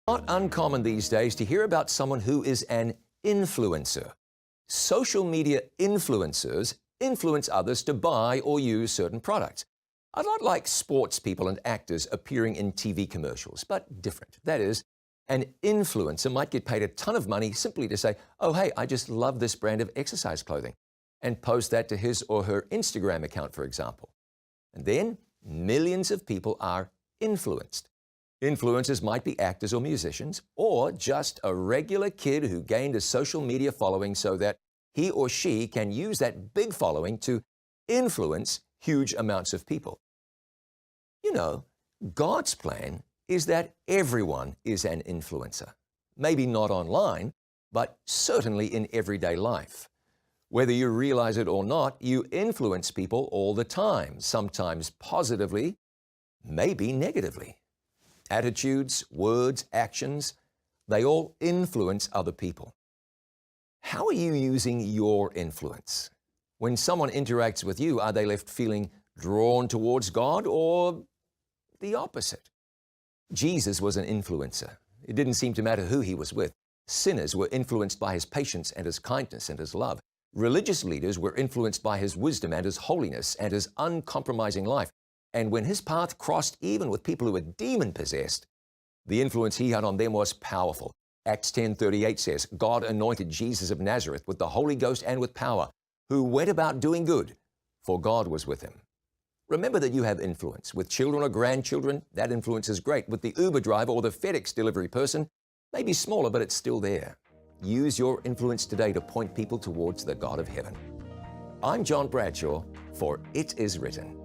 Not uncommon these days to hear about someone who is an influencer. Social media influencers influence others to buy or use certain products. A lot like sports people and actors appearing in TV commercials, but different. That is, an influencer might get paid a ton of money simply to say, "Oh, hey, I just love this brand of exercise clothing," and post that to his or her Instagram account, for example. And then millions of people are influenced. Influencers might be actors or musicians, or just a regular kid who gained a social media following so that he or she can use that big following to influence huge amounts of people. You know, God's plan is that everyone is an influencer. Maybe not online, but certainly in everyday life. Whether you realize it or not, you influence people all the time, sometimes positively, maybe negatively. Attitudes, words, actions, they all influence other people. How are you using your influence? When someone interacts with you, are they left feeling drawn towards God or the opposite? Jesus was an influencer. It didn't seem to matter who he was with. Sinners were influenced by his patience and his kindness and his love. Religious leaders were influenced by his wisdom and his holiness and his uncompromising life. And when his path crossed even with people who were demon-possessed, the influence he had on them was powerful. Acts 10:38 says, God anointed Jesus of Nazareth with the Holy Ghost and with power, who went about doing good, for God was with him. Remember that you have influence. With children or grandchildren, that influence is great. With the Uber driver or the FedEx delivery person, maybe smaller, but it's still there. Use your influence today to point people towards the God of heaven. I'm John Bradshaw for It Is Written.